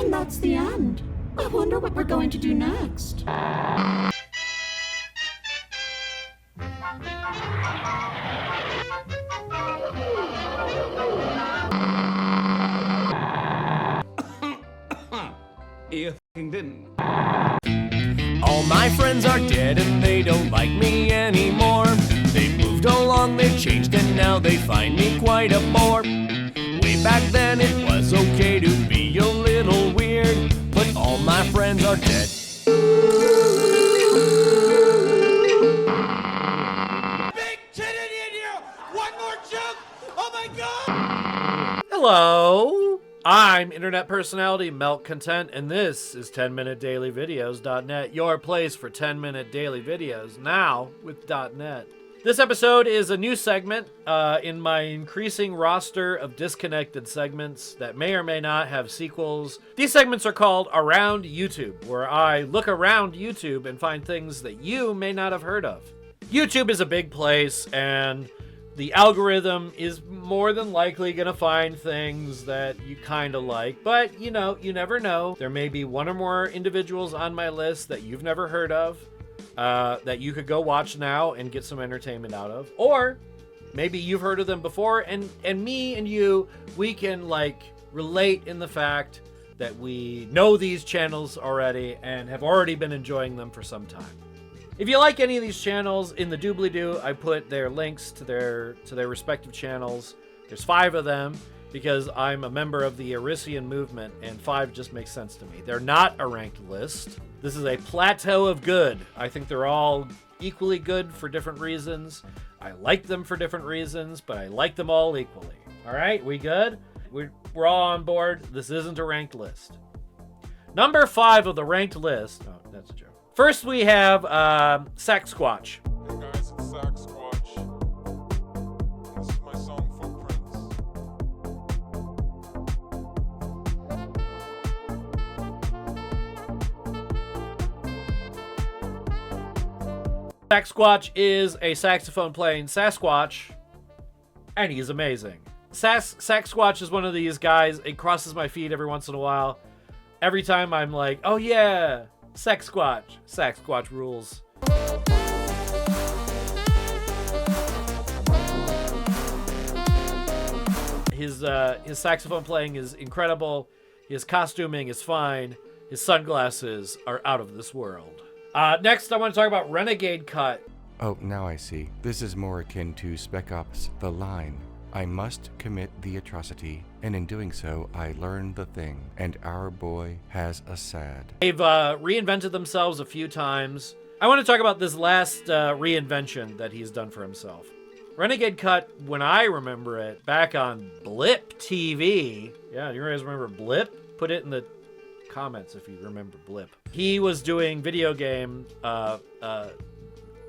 And that's the end. I wonder what we're going to do next. You f***ing didn't. All my friends are dead and they don't like me anymore. They've moved along, they've changed, and now they find me quite a bore. Way back then it was okay to be a little weird, but all my friends are dead. Big titty in here! One more joke! Oh my god! Hello, I'm internet personality Milk Content, and this is 10minutedailyvideos.net, your place for 10-minute daily videos, now with .net. This episode is a new segment in my increasing roster of disconnected segments that may or may not have sequels. These segments are called Around YouTube, where I look around YouTube and find things that you may not have heard of. YouTube is a big place, and the algorithm is more than likely going to find things that you kind of like, but you know, you never know. There may be one or more individuals on my list that you've never heard of, that you could go watch now and get some entertainment out of, or maybe you've heard of them before, and me and you, we can like relate in the fact that we know these channels already and have already been enjoying them for some time. If you like any of these channels, in the doobly-doo, I put their links to their respective channels. There's 5 of them because I'm a member of the Arisian movement, and 5 just makes sense to me. They're not a ranked list. This is a plateau of good. I think they're all equally good for different reasons. I like them for different reasons, but I like them all equally. All right, we good? We're all on board. This isn't a ranked list. Number 5 of the ranked list. Oh, that's a joke. First, we have Sack Squatch. Hey guys, it's Sack Squatch. This is my song Footprints. Sack Squatch is a saxophone playing Sasquatch, and he's amazing. Sack Squatch is one of these guys. It crosses my feed every once in a while. Every time I'm like, oh yeah, Sack Squatch rules. His saxophone playing is incredible. His costuming is fine. His sunglasses are out of this world. Next, I want to talk about Renegade Cut. Oh, now I see. This is more akin to Spec Ops: The Line. I must commit the atrocity, and in doing so, I learn the thing, and our boy has a sad. They've reinvented themselves a few times. I want to talk about this last reinvention that he's done for himself. Renegade Cut, when I remember it, back on Blip TV. Yeah, you guys remember Blip? Put it in the comments if you remember Blip. He was doing video game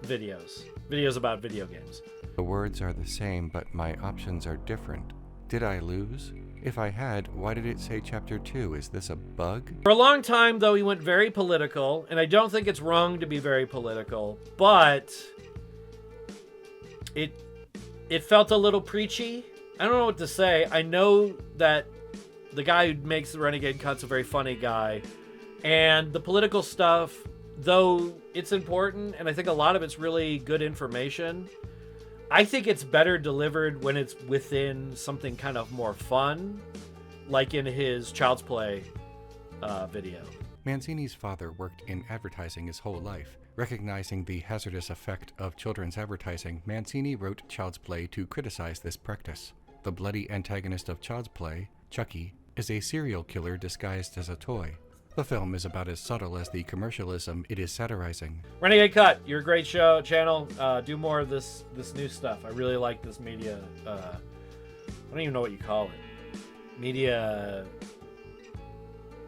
videos about video games. The words are the same, but my options are different. Did I lose? If I had, why did it say Chapter 2? Is this a bug? For a long time, though, he went very political, and I don't think it's wrong to be very political, but it felt a little preachy. I don't know what to say. I know that the guy who makes the Renegade Cut's a very funny guy, and the political stuff, though it's important, and I think a lot of it's really good information, I think it's better delivered when it's within something kind of more fun, like in his Child's Play video. Mancini's father worked in advertising his whole life. Recognizing the hazardous effect of children's advertising, Mancini wrote Child's Play to criticize this practice. The bloody antagonist of Child's Play, Chucky, is a serial killer disguised as a toy. The film is about as subtle as the commercialism it is satirizing. Renegade Cut, you're a great channel. Do more of this new stuff. I really like this media. I don't even know what you call it. Media.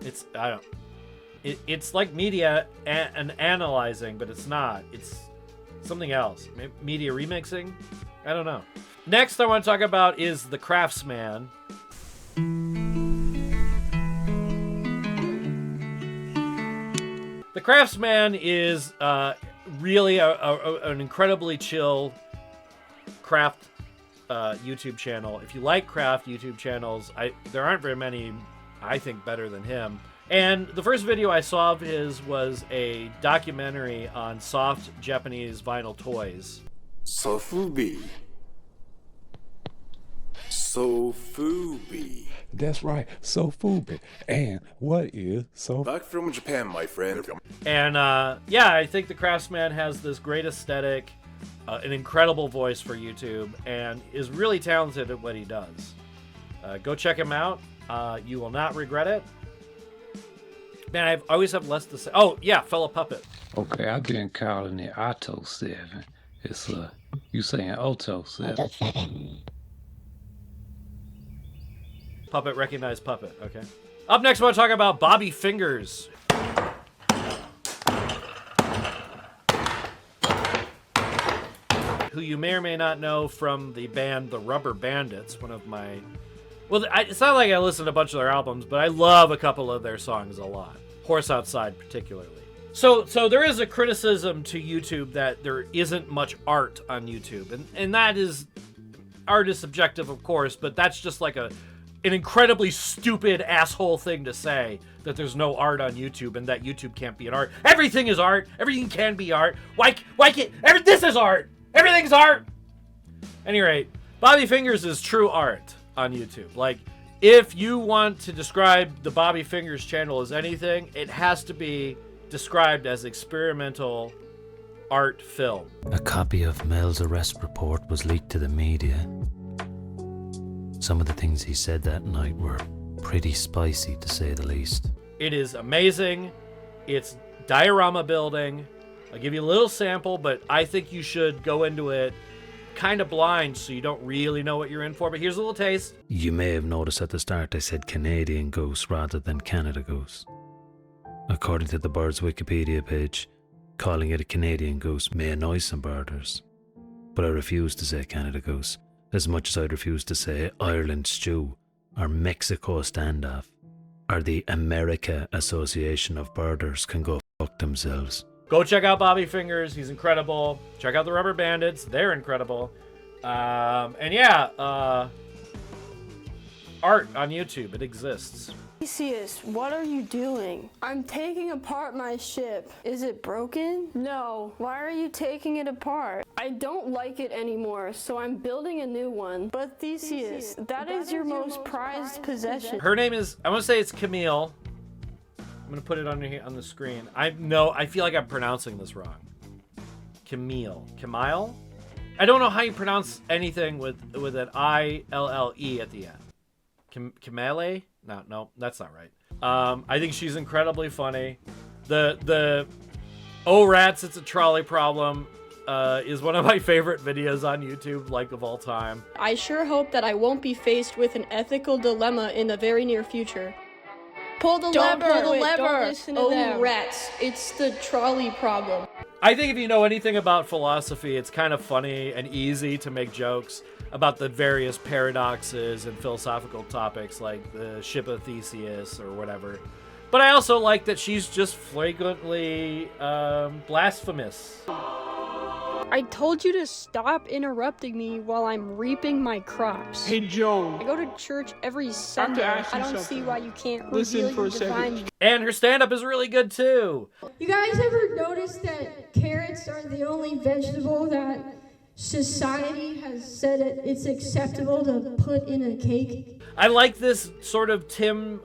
It's like media and analyzing, but it's not. It's something else. Media remixing. I don't know. Next, I want to talk about is The Craftsman. The Craftsman is really an incredibly chill craft YouTube channel. If you like craft YouTube channels, there aren't very many, I think, better than him. And the first video I saw of his was a documentary on soft Japanese vinyl toys. Sofubi. Sofubi. That's right, Sofubi. And what is Sofubi? Back from Japan, my friend. And yeah, I think the Craftsman has this great aesthetic, an incredible voice for YouTube, and is really talented at what he does. Go check him out. You will not regret it. Man, I always have less to say. Oh, yeah, Fellow Puppet. Okay, I've been calling it Otto 7. It's, you saying Otto 7. Puppet, recognize Puppet, okay. Up next, I want to talk about Bobby Fingers. Who you may or may not know from the band The Rubber Bandits, one of my... Well, it's not like I listen to a bunch of their albums, but I love a couple of their songs a lot. Horse Outside, particularly. So there is a criticism to YouTube that there isn't much art on YouTube. And that is... Art is subjective, of course, but that's just like an incredibly stupid asshole thing to say, that there's no art on YouTube and that YouTube can't be an art. Everything is art. Everything can be art. Why can't... This is art. Everything's art. At any rate, Bobby Fingers is true art on YouTube. Like, if you want to describe the Bobby Fingers channel as anything, it has to be described as experimental art film. A copy of Mel's arrest report was leaked to the media. Some of the things he said that night were pretty spicy, to say the least. It is amazing. It's diorama building. I'll give you a little sample, but I think you should go into it kind of blind so you don't really know what you're in for. But here's a little taste. You may have noticed at the start I said Canadian goose rather than Canada goose. According to the bird's Wikipedia page, calling it a Canadian goose may annoy some birders. But I refuse to say Canada goose, as much as I'd refuse to say Ireland stew, or Mexico standoff, or the America Association of Birders can go fuck themselves. Go check out Bobby Fingers. He's incredible. Check out the Rubber Bandits. They're incredible. And yeah, art on YouTube. It exists. Theseus, what are you doing? I'm taking apart my ship. Is it broken? No. Why are you taking it apart? I don't like it anymore, so I'm building a new one. But Theseus, that is your most prized possession. Her name is, I want to say it's Camille. I'm going to put it on the screen. I feel like I'm pronouncing this wrong. Camille. Camille? I don't know how you pronounce anything with an I-L-L-E at the end. Camille? No, that's not right. I think she's incredibly funny. The Oh Rats, It's a Trolley Problem is one of my favorite videos on YouTube, like, of all time. I sure hope that I won't be faced with an ethical dilemma in the very near future. Pull the lever! Pull the lever! Oh, rats, it's the trolley problem. I think if you know anything about philosophy, it's kind of funny and easy to make jokes about the various paradoxes and philosophical topics, like the ship of Theseus or whatever. But I also like that she's just flagrantly blasphemous. I told you to stop interrupting me while I'm reaping my crops. Hey, Joan. I go to church every Sunday. I don't see why you can't listen for a divine... second. And her stand-up is really good, too. You guys ever notice that carrots are the only vegetable that society has said it's acceptable to put in a cake? I like this sort of Tim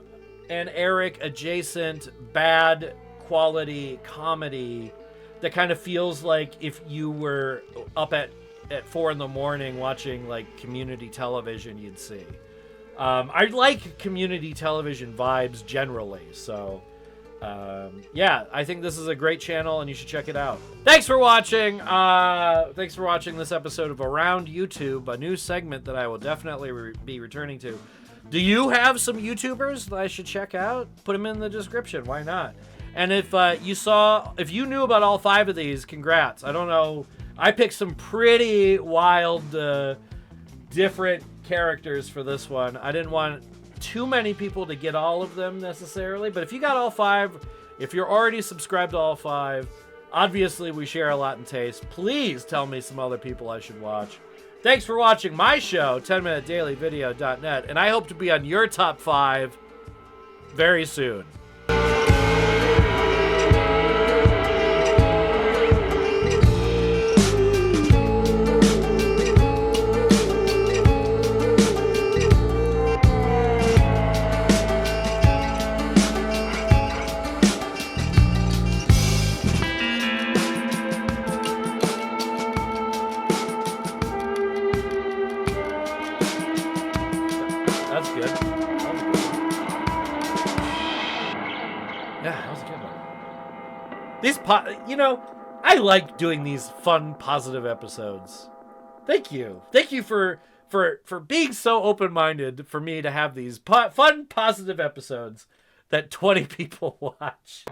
and Eric adjacent bad quality comedy that kind of feels like if you were up at 4 a.m. watching like community television, you'd see. I like community television vibes generally, so yeah, I think this is a great channel and you should check it out. Thanks for watching. Thanks for watching this episode of Around YouTube, a new segment that I will definitely be returning to. Do you have some YouTubers that I should check out? Put them in the description. Why not? And if you knew about all 5 of these, congrats. I don't know. I picked some pretty wild, different characters for this one. I didn't want too many people to get all of them necessarily, but if you got all 5, if you're already subscribed to all 5, obviously we share a lot in taste. Please tell me some other people I should watch. Thanks for watching my show, 10minutedailyvideo.net, and I hope to be on your top 5 very soon. good. That was a good one. Yeah, that was a good one. I like doing these fun, positive episodes. Thank you. Thank you for being so open-minded for me to have these fun, positive episodes that 20 people watch.